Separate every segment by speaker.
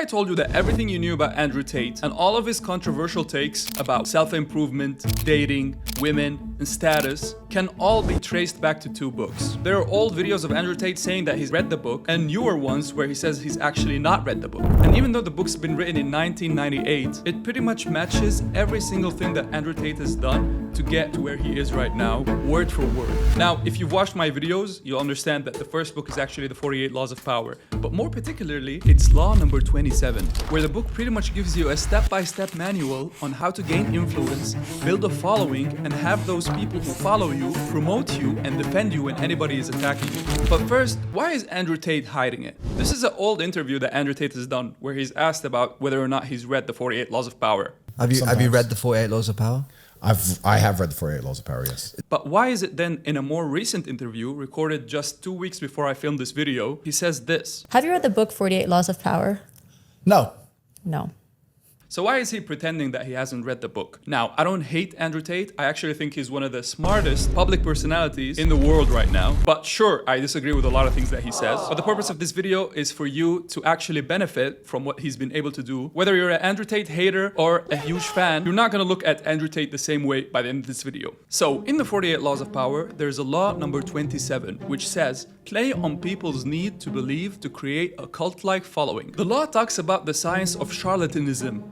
Speaker 1: I told you that everything you knew about Andrew Tate and all of his controversial takes about self-improvement, dating, women, and status can all be traced back to two books? There are old videos of Andrew Tate saying that he's read the book, and newer ones where he says he's actually not read the book. And even though the book's been written in 1998, it pretty much matches every single thing that Andrew Tate has done to get to where he is right now, word for word. Now, if you've watched my videos, you'll understand that the first book is actually the 48 Laws of Power. But more particularly, it's law number 27, where the book pretty much gives you a step-by-step manual on how to gain influence, build a following, and have those people who follow you, promote you, and defend you when anybody is attacking you. But first, why is Andrew Tate hiding it? This is an old interview that Andrew Tate has done, where he's asked about whether or not he's read the 48 Laws of Power.
Speaker 2: Have you read the 48 Laws of Power?
Speaker 3: I have read the 48 Laws of Power, yes.
Speaker 1: But why is it then in a more recent interview, recorded just 2 weeks before I filmed this video, he says this?
Speaker 4: Have you read the book 48 Laws of Power?
Speaker 3: No.
Speaker 4: No.
Speaker 1: So why is he pretending that he hasn't read the book? Now, I don't hate Andrew Tate. I actually think he's one of the smartest public personalities in the world right now. But sure, I disagree with a lot of things that he says. But the purpose of this video is for you to actually benefit from what he's been able to do. Whether you're an Andrew Tate hater or a huge fan, you're not gonna look at Andrew Tate the same way by the end of this video. So, in the 48 Laws of Power, there's a law number 27, which says, play on people's need to believe to create a cult-like following. The law talks about the science of charlatanism.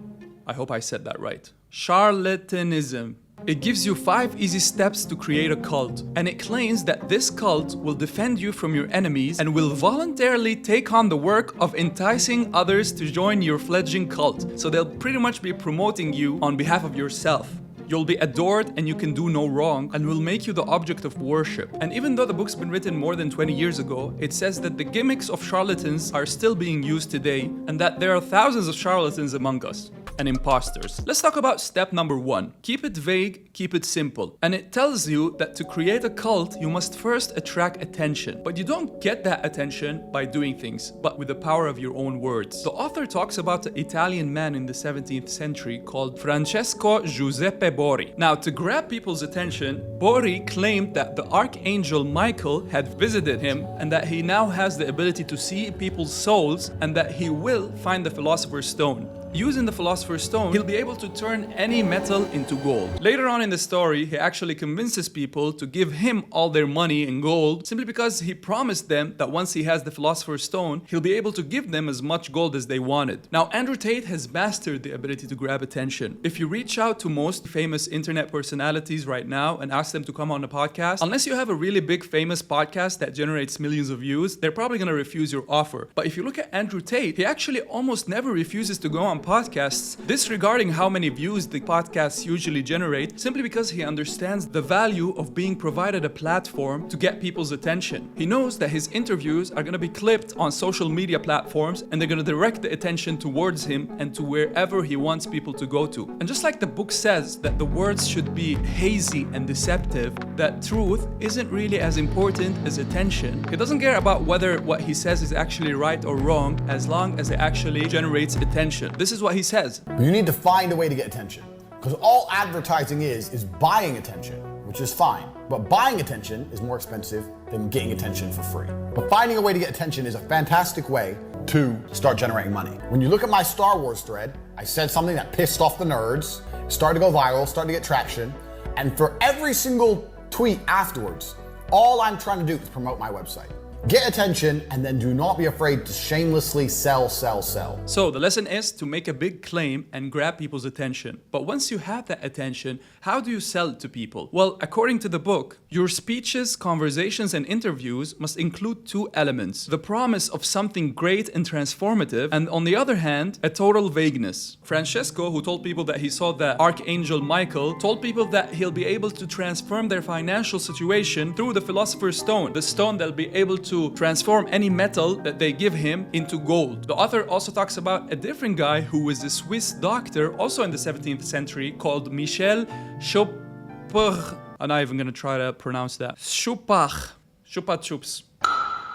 Speaker 1: I hope I said that right. Charlatanism. It gives you 5 easy steps to create a cult, and it claims that this cult will defend you from your enemies and will voluntarily take on the work of enticing others to join your fledgling cult. So they'll pretty much be promoting you on behalf of yourself. You'll be adored and you can do no wrong, and will make you the object of worship. And even though the book's been written more than 20 years ago, it says that the gimmicks of charlatans are still being used today, and that there are thousands of charlatans among us. And imposters. Let's talk about step number 1. Keep it vague, keep it simple. And it tells you that to create a cult, you must first attract attention. But you don't get that attention by doing things, but with the power of your own words. The author talks about an Italian man in the 17th century called Francesco Giuseppe Borri. Now, to grab people's attention, Borri claimed that the archangel Michael had visited him, and that he now has the ability to see people's souls, and that he will find the Philosopher's Stone. Using the Philosopher's Stone, he'll be able to turn any metal into gold. Later on in the story, he actually convinces people to give him all their money and gold simply because he promised them that once he has the Philosopher's Stone, he'll be able to give them as much gold as they wanted. Now, Andrew Tate has mastered the ability to grab attention. If you reach out to most famous internet personalities right now and ask them to come on a podcast, unless you have a really big famous podcast that generates millions of views, they're probably gonna refuse your offer. But if you look at Andrew Tate, he actually almost never refuses to go on podcasts, disregarding how many views the podcasts usually generate, simply because he understands the value of being provided a platform to get people's attention. He knows that his interviews are going to be clipped on social media platforms, and they're going to direct the attention towards him and to wherever he wants people to go to. And just like the book says that the words should be hazy and deceptive, that truth isn't really as important as attention. He doesn't care about whether what he says is actually right or wrong, as long as it actually generates attention. This is what he says.
Speaker 3: You need to find a way to get attention. Because all advertising is buying attention, which is fine. But buying attention is more expensive than getting attention for free. But finding a way to get attention is a fantastic way to start generating money. When you look at my Star Wars thread, I said something that pissed off the nerds, started to go viral, started to get traction, and for every single tweet afterwards, all I'm trying to do is promote my website. Get attention, and then do not be afraid to shamelessly sell.
Speaker 1: So the lesson is to make a big claim and grab people's attention. But once you have that attention, how do you sell it to people? Well, according to the book, your speeches, conversations, and interviews must include 2 elements. The promise of something great and transformative, and on the other hand, a total vagueness. Francesco, who told people that he saw the Archangel Michael, told people that he'll be able to transform their financial situation through the Philosopher's Stone, the stone that'll be able to transform any metal that they give him into gold. The author also talks about a different guy who was a Swiss doctor, also in the 17th century, called Michel Schupach. I'm not even gonna try to pronounce that. Schupach. Chupa-chups.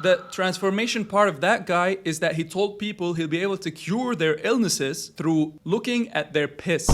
Speaker 1: The transformation part of that guy is that he told people he'll be able to cure their illnesses through looking at their piss.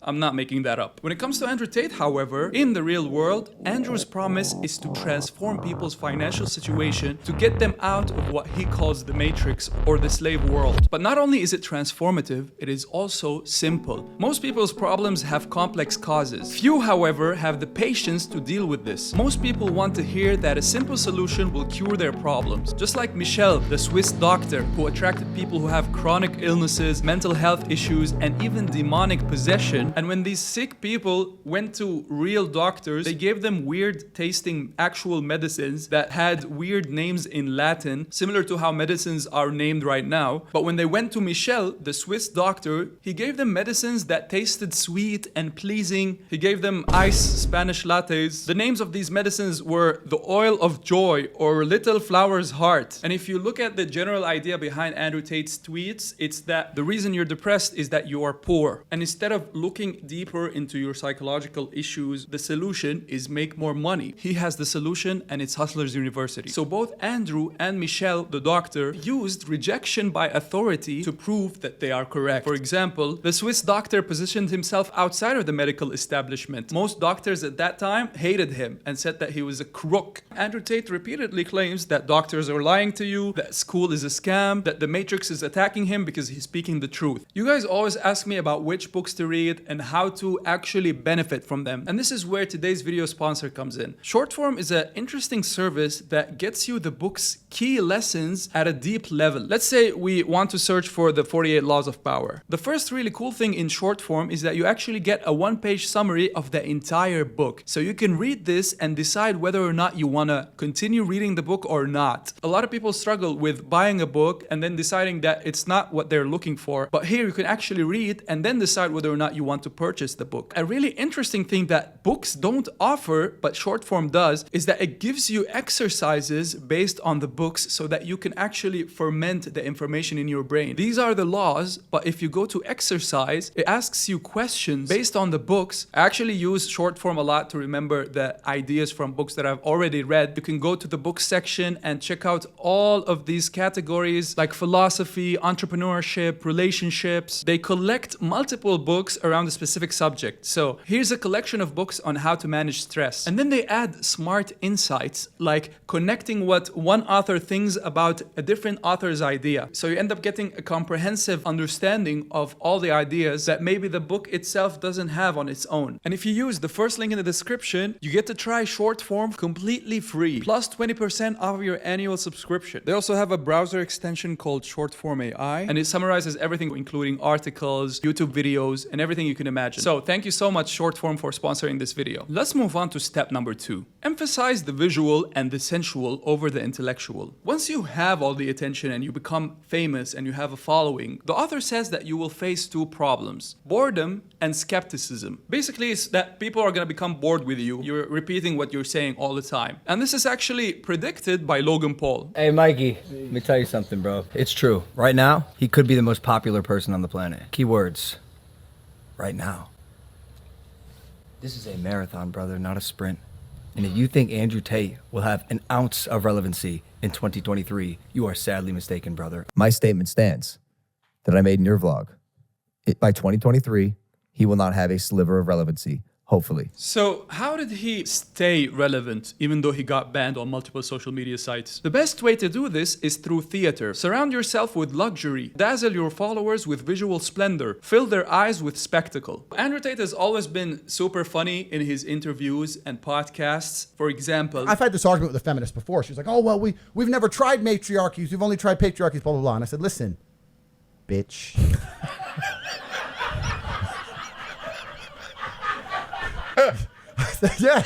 Speaker 1: I'm not making that up. When it comes to Andrew Tate, however, in the real world, Andrew's promise is to transform people's financial situation to get them out of what he calls the matrix or the slave world. But not only is it transformative, it is also simple. Most people's problems have complex causes. Few, however, have the patience to deal with this. Most people want to hear that a simple solution will cure their problems. Just like Michel, the Swiss doctor who attracted people who have chronic illnesses, mental health issues, and even demonic possession. And when these sick people went to real doctors, they gave them weird tasting actual medicines that had weird names in Latin, similar to how medicines are named right now. But when they went to Michel, the Swiss doctor, he gave them medicines that tasted sweet and pleasing. He gave them iced Spanish lattes. The names of these medicines were the oil of joy or little flower's heart. And if you look at the general idea behind Andrew Tate's tweets, it's that the reason you're depressed is that you are poor. And instead of looking deeper into your psychological issues, the solution is make more money. He has the solution, and it's Hustlers University. So both Andrew and Michel, the doctor, used rejection by authority to prove that they are correct. For example, the Swiss doctor positioned himself outside of the medical establishment. Most doctors at that time hated him and said that he was a crook. Andrew Tate repeatedly claims that doctors are lying to you, that school is a scam, that the Matrix is attacking him because he's speaking the truth. You guys always ask me about which books to read and how to actually benefit from them. And this is where today's video sponsor comes in. Shortform is an interesting service that gets you the book's key lessons at a deep level. Let's say we want to search for the 48 Laws of Power. The first really cool thing in Shortform is that you actually get a one-page summary of the entire book. So you can read this and decide whether or not you want to continue reading the book or not. A lot of people struggle with buying a book and then deciding that it's not what they're looking for. But here you can actually read and then decide whether or not you want to purchase the book. A really interesting thing that books don't offer, but Shortform does, is that it gives you exercises based on the books so that you can actually ferment the information in your brain. These are the laws, but if you go to exercise, it asks you questions based on the books. I actually use Shortform a lot to remember the ideas from books that I've already read. You can go to the book section and check out all of these categories like philosophy, entrepreneurship, relationships. They collect multiple books around a specific subject. So here's a collection of books on how to manage stress. And then they add smart insights like connecting what one author thinks about a different author's idea. So you end up getting a comprehensive understanding of all the ideas that maybe the book itself doesn't have on its own. And if you use the first link in the description, you get to try Shortform completely free, plus 20% off your annual subscription. They also have a browser extension called Shortform AI, and it summarizes everything, including articles, YouTube videos, and everything you can imagine. So thank you so much, Shortform, for sponsoring this video. Let's move on to step number 2. Emphasize the visual and the sensual over the intellectual. Once you have all the attention and you become famous and you have a following, the author says that you will face 2 problems: boredom and skepticism. Basically, it's that people are going to become bored with you. You're repeating what you're saying all the time. And this is actually predicted by Logan Paul.
Speaker 5: Hey, Mikey, let me tell you something, bro.
Speaker 2: It's true. Right now, he could be the most popular person on the planet. Keywords. Right now. This is a marathon, brother, not a sprint. And if you think Andrew Tate will have an ounce of relevancy in 2023, you are sadly mistaken, brother. My statement stands that I made in your vlog. By 2023, he will not have a sliver of relevancy. Hopefully.
Speaker 1: So how did he stay relevant even though he got banned on multiple social media sites? The best way to do this is through theater. Surround yourself with luxury. Dazzle your followers with visual splendor. Fill their eyes with spectacle. Andrew Tate has always been super funny in his interviews and podcasts. For example,
Speaker 3: I've had this argument with a feminist before. She's like, oh, well, we've never tried matriarchies. We've only tried patriarchies, blah, blah, blah. And I said, listen, bitch. Yeah,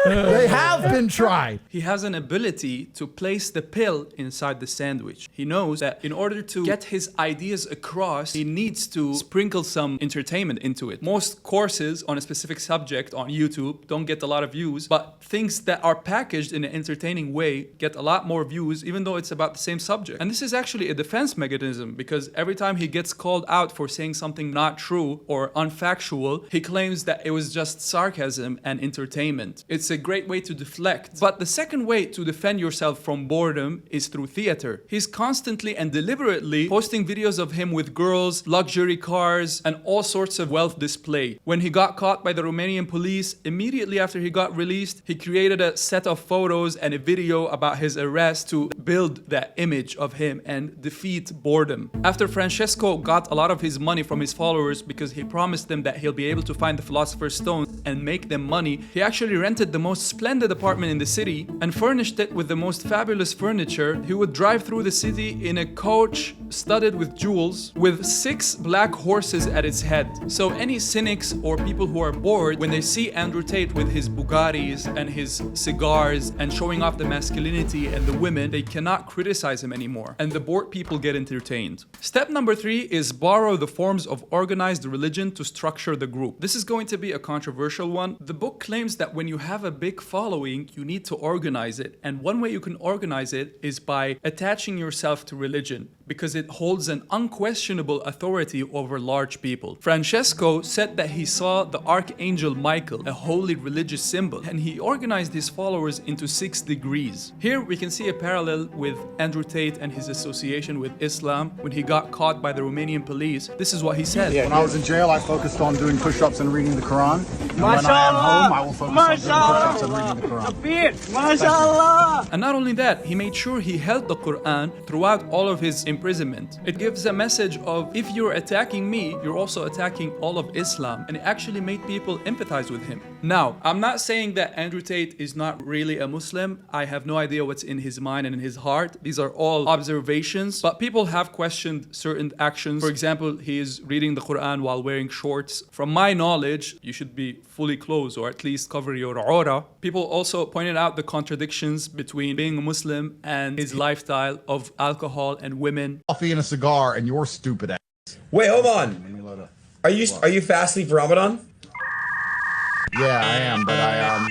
Speaker 3: they have been tried.
Speaker 1: he has an ability to place the pill inside the sandwich. He knows that in order to get his ideas across, he needs to sprinkle some entertainment into it. Most courses on a specific subject on YouTube don't get a lot of views, but things that are packaged in an entertaining way get a lot more views, even though it's about the same subject. And this is actually a defense mechanism, because every time he gets called out for saying something not true or unfactual, he claims that it was just sarcasm and entertainment. It's a great way to deflect. But the second way to defend yourself from boredom is through theater. He's constantly and deliberately posting videos of him with girls, luxury cars, and all sorts of wealth display. When he got caught by the Romanian police, immediately after he got released, he created a set of photos and a video about his arrest to build that image of him and defeat boredom. After Francesco got a lot of his money from his followers because he promised them that he'll be able to find the Philosopher's Stone and make them money, he actually rented the most splendid apartment in the city and furnished it with the most fabulous furniture. He would drive through the city in a coach studded with jewels with 6 black horses at its head. So any cynics or people who are bored, when they see Andrew Tate with his Bugattis and his cigars and showing off the masculinity and the women, they cannot criticize him anymore. And the bored people get entertained. Step number 3 is borrow the forms of organized religion to structure the group. This is going to be a controversial one. The book claims that when you have a big following, you need to organize it. And one way you can organize it is by attaching yourself to religion, because it holds an unquestionable authority over large people. Francesco said that he saw the Archangel Michael, a holy religious symbol, and he organized his followers into 6 degrees. Here we can see a parallel with Andrew Tate and his association with Islam. When he got caught by the Romanian police, this is what he said.
Speaker 3: When I was in jail, I focused on doing push-ups and reading the Quran. And when I am home, I will focus on doing push-ups and reading the Quran.
Speaker 1: And not only that, he made sure he held the Quran throughout all of his imprisonment. It gives a message of, if you're attacking me, you're also attacking all of Islam. And it actually made people empathize with him. Now, I'm not saying that Andrew Tate is not really a Muslim. I have no idea what's in his mind and in his heart. These are all observations, but people have questioned certain actions. For example, he is reading the Quran while wearing shorts. From my knowledge, you should be fully clothed or at least cover your aura. People also pointed out the contradictions between being a Muslim and his lifestyle of alcohol and women.
Speaker 3: Coffee and a cigar and your stupid ass.
Speaker 6: Wait, hold on. Are you fasting for Ramadan?
Speaker 3: Yeah, I am, but I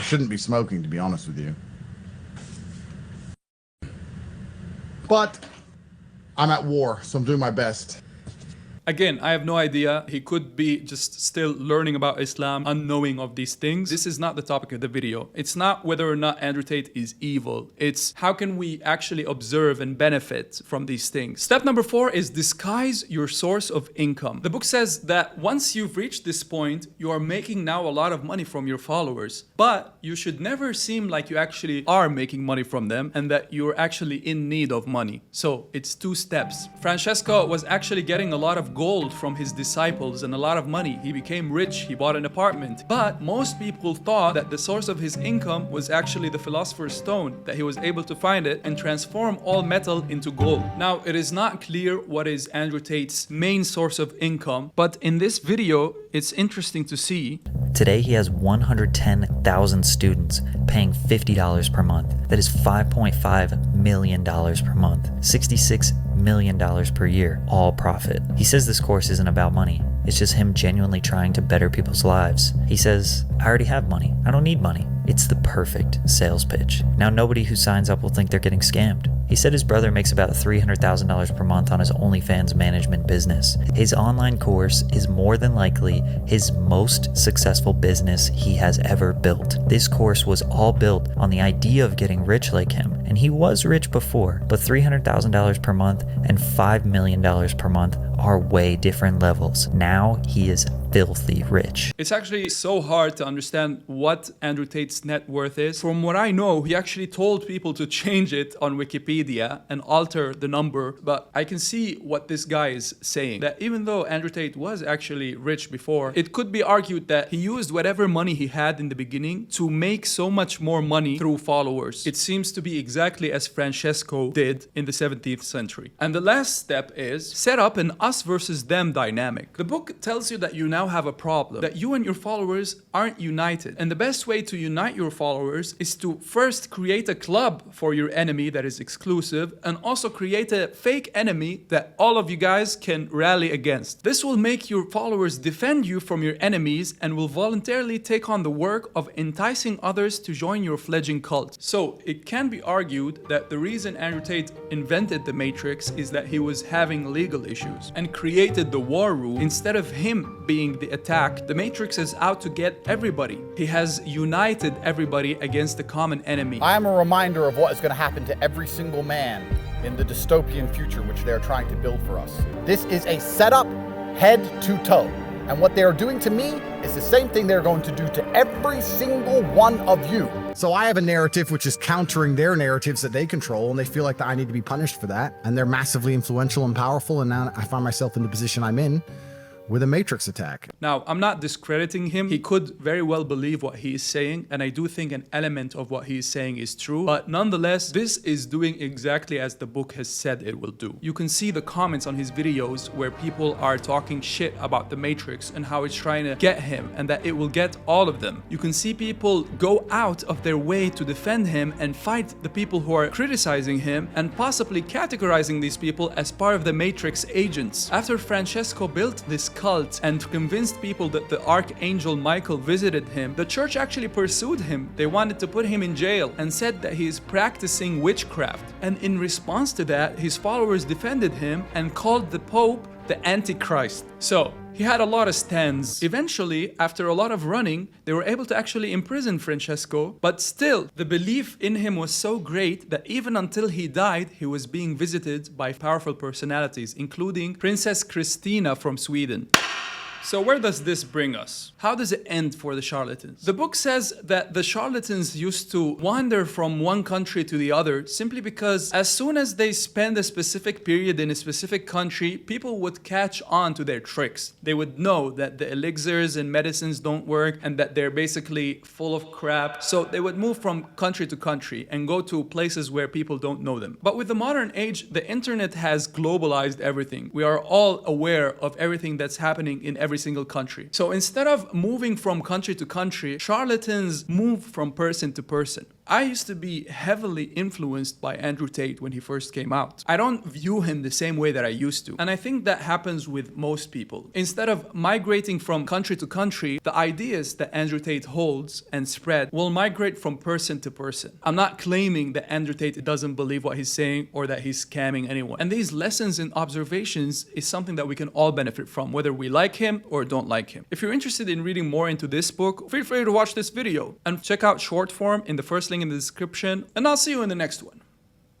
Speaker 3: shouldn't be smoking, to be honest with you. But I'm at war, so I'm doing my best.
Speaker 1: Again, I have no idea. He could be just still learning about Islam, unknowing of these things. This is not the topic of the video. It's not whether or not Andrew Tate is evil. It's how can we actually observe and benefit from these things. Step number 4 is disguise your source of income. The book says that once you've reached this point, you are making now a lot of money from your followers, but you should never seem like you actually are making money from them and that you're actually in need of money. So it's 2 steps. Francesco was actually getting a lot of gold from his disciples and a lot of money. He became rich, he bought an apartment. But most people thought that the source of his income was actually the Philosopher's Stone, that he was able to find it and transform all metal into gold. Now, it is not clear what is Andrew Tate's main source of income, but in this video, it's interesting to see.
Speaker 7: Today, he has 110,000 students paying $50 per month. That is $5.5 million per month, $66 million per year, all profit. He says this course isn't about money. It's just him genuinely trying to better people's lives. He says, I already have money. I don't need money. It's the perfect sales pitch. Now, nobody who signs up will think they're getting scammed. He said his brother makes about $300,000 per month on his OnlyFans management business. His online course is more than likely his most successful business he has ever built. This course was all built on the idea of getting rich like him, and he was rich before, but $300,000 per month and $5 million per month are way different levels. Now he is filthy rich.
Speaker 1: It's actually so hard to understand what Andrew Tate's net worth is. From what I know, he actually told people to change it on Wikipedia and alter the number, but I can see what this guy is saying, that even though Andrew Tate was actually rich before, it could be argued that he used whatever money he had in the beginning to make so much more money through followers. It seems to be exactly as Francesco did in the 17th century. And the last step is set up an us versus them dynamic. The book tells you that you now have a problem, that you and your followers aren't united. And the best way to unite your followers is to first create a club for your enemy that is exclusive, and also create a fake enemy that all of you guys can rally against. This will make your followers defend you from your enemies and will voluntarily take on the work of enticing others to join your fledgling cult. So it can be argued argued that the reason Andrew Tate invented the Matrix is that he was having legal issues and created the war room instead of him being the attack. The Matrix is out to get everybody. He has united everybody against the common enemy.
Speaker 3: I am a reminder of what is going to happen to every single man in the dystopian future which they are trying to build for us. This is a setup head to toe. And what they are doing to me is the same thing they're going to do to every single one of you. So I have a narrative which is countering their narratives that they control, and they feel like that I need to be punished for that. And they're massively influential and powerful, and now I find myself in the position I'm in with a Matrix attack.
Speaker 1: Now, I'm not discrediting him. He could very well believe what he is saying, and I do think an element of what he is saying is true. But nonetheless, this is doing exactly as the book has said it will do. You can see the comments on his videos where people are talking shit about the Matrix and how it's trying to get him and that it will get all of them. You can see people go out of their way to defend him and fight the people who are criticizing him and possibly categorizing these people as part of the Matrix agents. After Francesco built this cult and convinced people that the Archangel Michael visited him, the church actually pursued him. They wanted to put him in jail and said that he is practicing witchcraft. And in response to that, his followers defended him and called the Pope the Antichrist. So, he had a lot of stands. Eventually, after a lot of running, they were able to actually imprison Francesco, but still, the belief in him was so great that even until he died, he was being visited by powerful personalities, including Princess Christina from Sweden. So where does this bring us? How does it end for the charlatans? The book says that the charlatans used to wander from one country to the other simply because as soon as they spend a specific period in a specific country, people would catch on to their tricks. They would know that the elixirs and medicines don't work and that they're basically full of crap. So they would move from country to country and go to places where people don't know them. But with the modern age, the internet has globalized everything. We are all aware of everything that's happening in every single country. So instead of moving from country to country, charlatans move from person to person. I used to be heavily influenced by Andrew Tate when he first came out. I don't view him the same way that I used to. And I think that happens with most people. Instead of migrating from country to country, the ideas that Andrew Tate holds and spread will migrate from person to person. I'm not claiming that Andrew Tate doesn't believe what he's saying or that he's scamming anyone. And these lessons and observations is something that we can all benefit from, whether we like him or don't like him. If you're interested in reading more into this book, feel free to watch this video and check out short form in the first link in the description, and I'll see you in the next one.